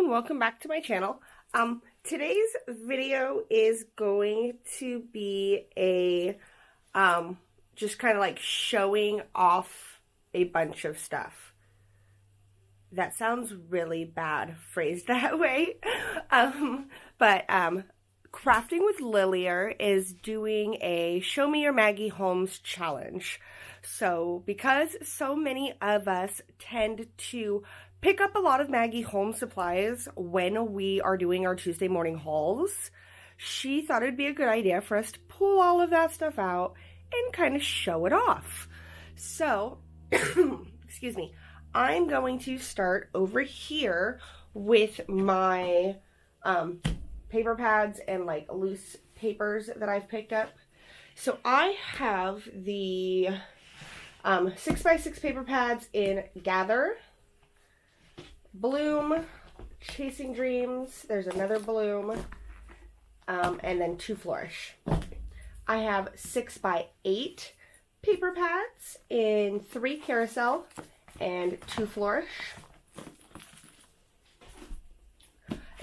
and welcome back to my channel. Today's video is going to be a just kind of like showing off a bunch of stuff. That sounds really bad phrased that way. But Crafting with Lillier is doing a Show Me Your Maggie Holmes challenge. So because so many of us tend to pick up a lot of Maggie Holmes supplies when we are doing our Tuesday morning hauls, she thought it'd be a good idea for us to pull all of that stuff out and kind of show it off. So, excuse me, I'm going to start over here with my paper pads and like loose papers that I've picked up. So I have the 6x6 paper pads in Gather, Bloom, Chasing Dreams, there's another Bloom, and then 2 Flourish. I have 6x8 paper pads in 3 Carousel and 2 Flourish.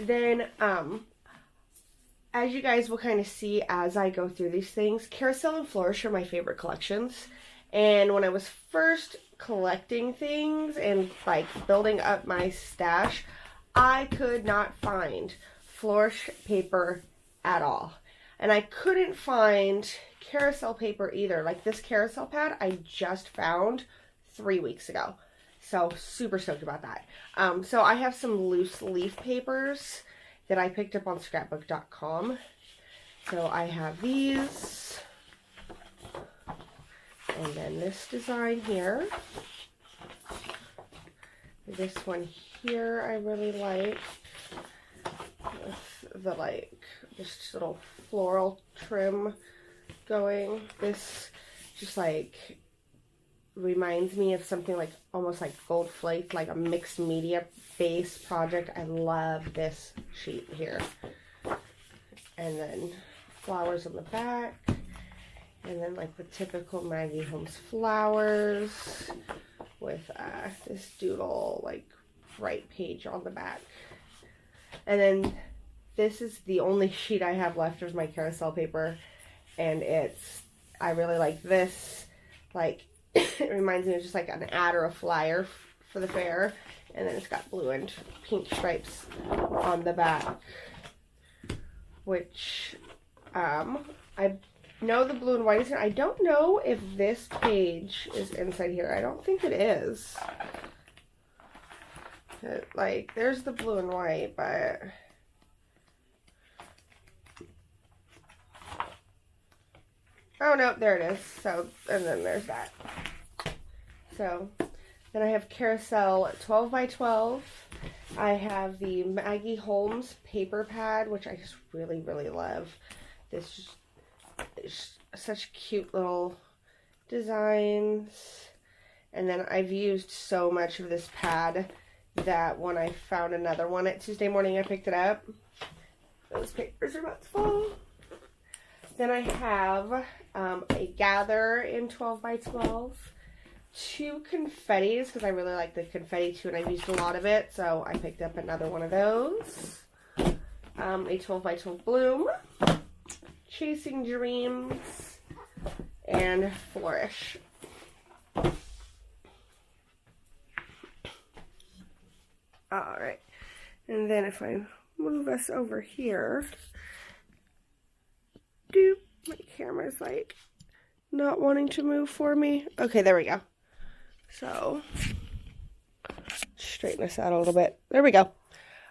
Then, as you guys will kind of see as I go through these things, Carousel and Flourish are my favorite collections. And when I was first collecting things and like building up my stash, I could not find Flourish paper at all. And I couldn't find Carousel paper either. Like this Carousel pad I just found 3 weeks ago. So super stoked about that. So I have some loose leaf papers that I picked up on scrapbook.com. So I have these. And then this design here. This one here I really like. With the like, just little floral trim going. This just like reminds me of something like almost like gold flake, like a mixed media base project. I love this sheet here. And then flowers on the back. And then like the typical Maggie Holmes flowers with this doodle like bright page on the back. And then this is the only sheet I have left of my Carousel paper. And I really like this. Like it reminds me of just like an ad or a flyer for the fair. And then it's got blue and pink stripes on the back. Which I know the blue and white is here. I don't know if this page is inside here. I don't think it is. Like, there's the blue and white, but oh no, there it is. So, and then there's that. So, then I have Carousel 12x12. I have the Maggie Holmes paper pad, which I just really, really love. This is such cute little designs. And then I've used so much of this pad that when I found another one at Tuesday morning, I picked it up. Those papers are about to fall. Then I have a Gather in 12x12. 2 confettis, because I really like the confetti too, and I've used a lot of it, so I picked up another one of those. A 12x12 Bloom, Chasing Dreams, and Flourish. Alright, and then if I move us over here, doop, my camera's like not wanting to move for me. Okay, there we go. So, straighten this out a little bit. There we go.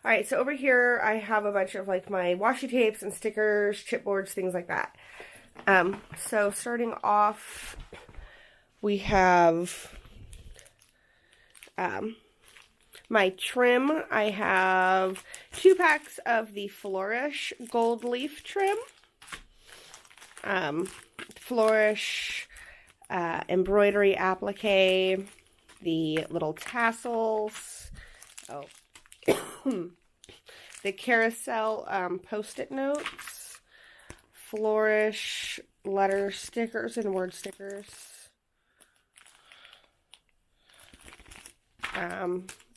Alright, so over here I have a bunch of like my washi tapes and stickers, chipboards, things like that. So starting off, we have my trim. I have 2 packs of the Flourish gold leaf trim. Flourish embroidery applique, the little tassels, the Carousel post-it notes, Flourish letter stickers and word stickers,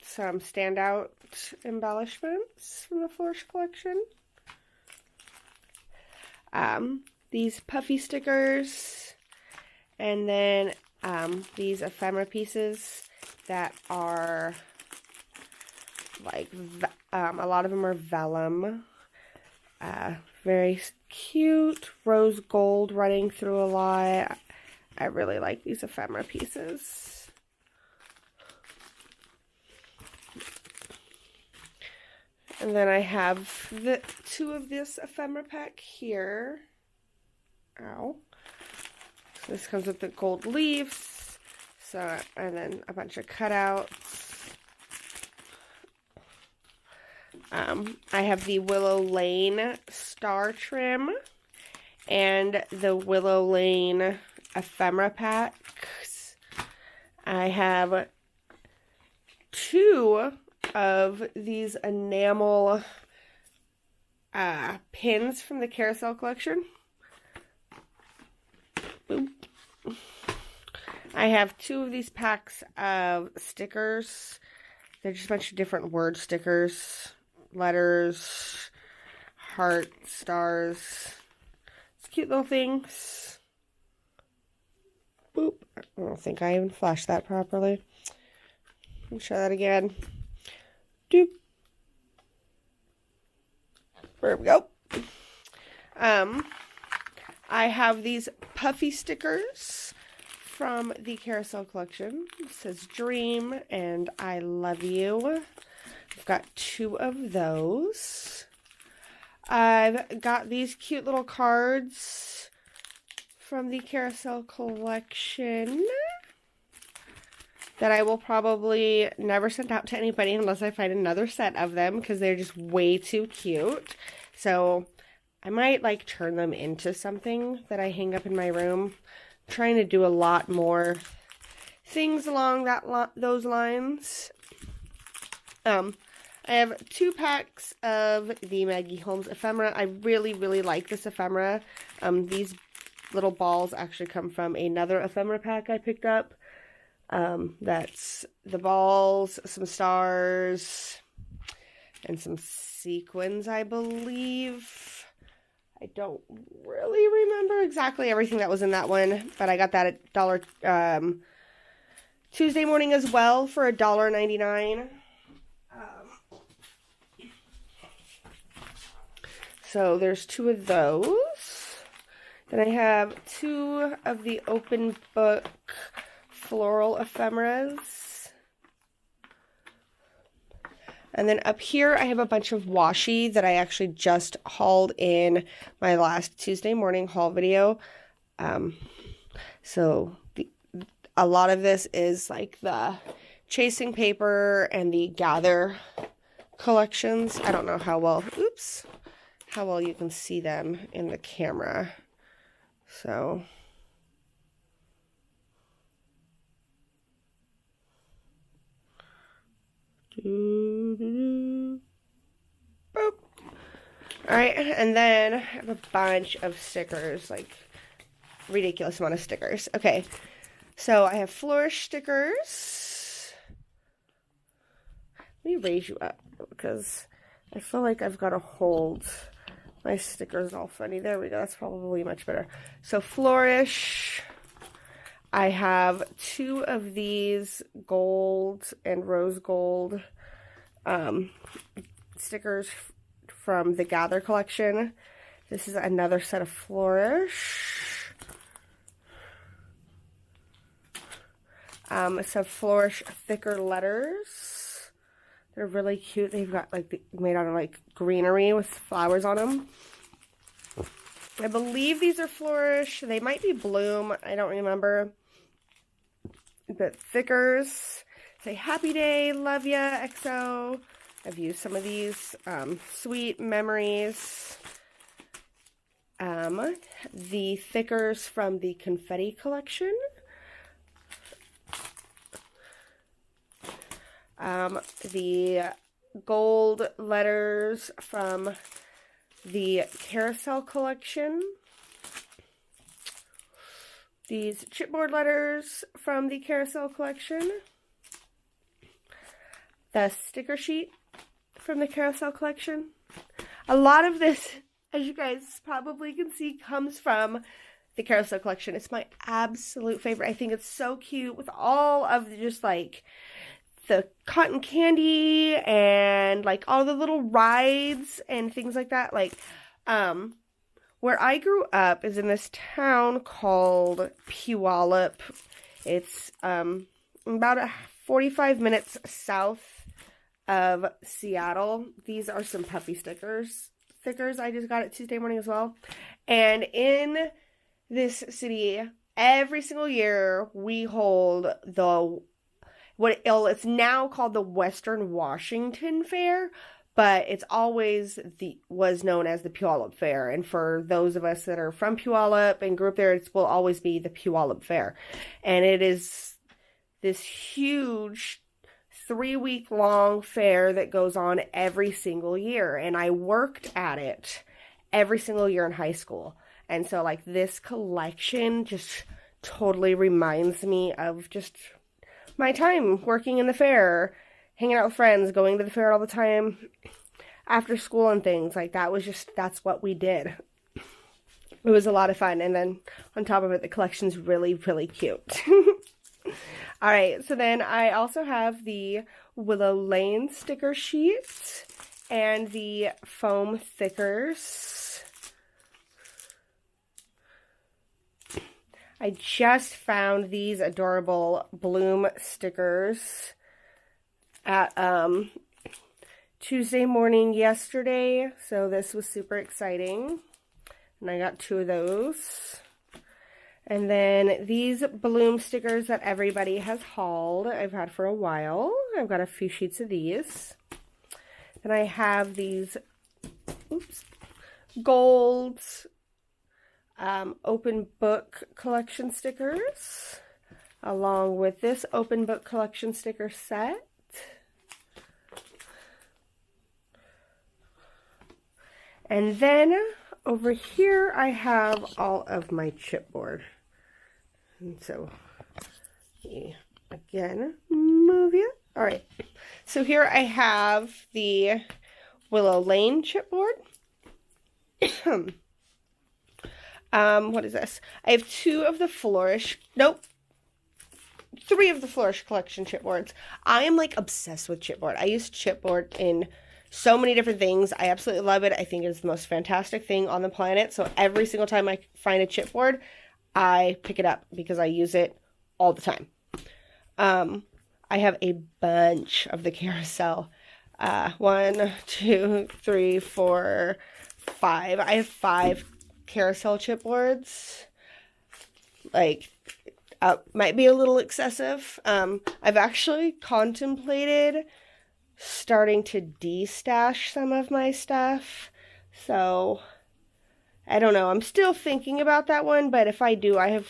some standout embellishments from the Flourish collection. These puffy stickers, and then these ephemera pieces that are like, a lot of them are vellum. Very cute, rose gold running through a lot. I really like these ephemera pieces. And then I have the two of this ephemera pack here. Ow. So this comes with the gold leaves. So, and then a bunch of cutouts. I have the Willow Lane star trim and the Willow Lane ephemera packs. I have two of these enamel pins from the Carousel collection. Boop. I have two of these packs of stickers. They're just a bunch of different word stickers. Letters, heart, stars. It's cute little things. Boop. I don't think I even flashed that properly. Let me try that again. Doop. There we go. I have these puffy stickers from the Carousel collection. It says Dream and I Love You. I've got two of those. I've got these cute little cards from the Carousel collection that I will probably never send out to anybody unless I find another set of them because they're just way too cute. So I might like turn them into something that I hang up in my room. I'm trying to do a lot more things along those lines. I have two packs of the Maggie Holmes ephemera. I really, really like this ephemera. These little balls actually come from another ephemera pack I picked up. That's the balls, some stars, and some sequins, I believe. I don't really remember exactly everything that was in that one, but I got that at Dollar Tuesday morning as well for $1.99. So there's two of those. Then I have two of the open book floral ephemeras. And then up here I have a bunch of washi that I actually just hauled in my last Tuesday morning haul video. So a lot of this is like the Chasing Paper and the Gather collections. I don't know how well, how well you can see them in the camera. So boop. Alright, and then I have a bunch of stickers, like ridiculous amount of stickers. Okay, so I have Flourish stickers. Let me raise you up because I feel like I've got to hold my stickers all funny. There we go. That's probably much better. So Flourish. I have two of these gold and rose gold stickers from the Gather collection. This is another set of Flourish. Some Flourish thicker letters. They're really cute. They've got like made out of like greenery with flowers on them. I believe these are Flourish. They might be Bloom. I don't remember. But thickers. Say Happy Day, Love Ya, XO. I've used some of these. Sweet Memories. The thickers from the Confetti collection. The gold letters from the Carousel collection. These chipboard letters from the Carousel collection. the sticker sheet from the carousel collection. A lot of this, as you guys probably can see, comes from the carousel collection. It's my absolute favorite. I think it's so cute with all of just like the cotton candy and like all the little rides and things like that. Like, where I grew up is in this town called Puyallup. It's about 45 minutes south of Seattle. These are some puppy stickers. I just got it Tuesday morning as well. And in this city, every single year we hold it's now called the Western Washington Fair, but it's always was known as the Puyallup Fair. And for those of us that are from Puyallup and grew up there, it will always be the Puyallup Fair. And it is this huge 3-week-long fair that goes on every single year. And I worked at it every single year in high school. And so, like, this collection just totally reminds me of just my time working in the fair, hanging out with friends, going to the fair all the time after school and things. Like, that's what we did. It was a lot of fun. And then on top of it, the collection's really, really cute. All right, so then I also have the Willow Lane sticker sheet and the foam thickers. I just found these adorable bloom stickers at Tuesday morning yesterday, so this was super exciting. And I got 2 of those. And then these bloom stickers that everybody has hauled, I've had for a while. I've got a few sheets of these. Then I have these gold open book collection stickers, along with this open book collection sticker set. And then over here I have all of my chipboard. And so, again, move you. All right. So here I have the Willow Lane chipboard. What is this? I have 3 of the Flourish collection chipboards. I am like obsessed with chipboard. I use chipboard in so many different things. I absolutely love it. I think it's the most fantastic thing on the planet. So every single time I find a chipboard, I pick it up because I use it all the time. I have a bunch of the carousel. 1, 2, 3, 4, 5. I have 5 carousel chipboards. Like, might be a little excessive. I've actually contemplated starting to de-stash some of my stuff. So, I don't know. I'm still thinking about that one, but if I do, I have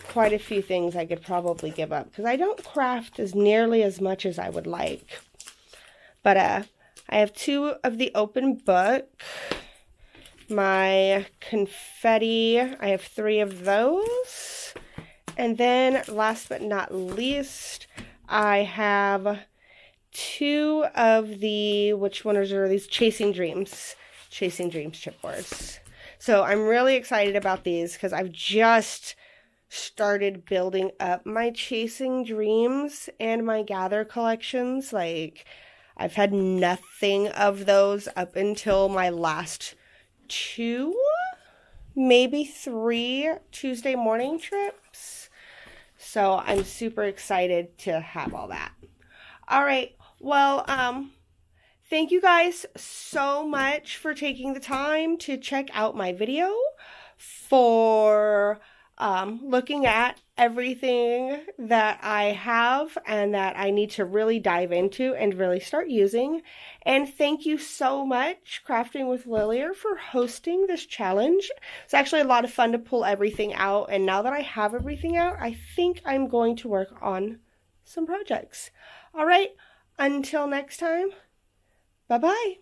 quite a few things I could probably give up because I don't craft as nearly as much as I would like. But I have 2 of the open book. My confetti, I have 3 of those. And then last but not least, I have 2 of the, which ones are these? Chasing Dreams chipboards. So I'm really excited about these because I've just started building up my Chasing Dreams and my Gather collections. Like, I've had nothing of those up until my last 2, maybe 3 Tuesday morning trips. So I'm super excited to have all that. All right. Well, thank you guys so much for taking the time to check out my video, for looking at everything that I have and that I need to really dive into and really start using. And thank you so much, Crafting with Lillier, for hosting this challenge. It's actually a lot of fun to pull everything out. And now that I have everything out, I think I'm going to work on some projects. All right. Until next time. Bye-bye.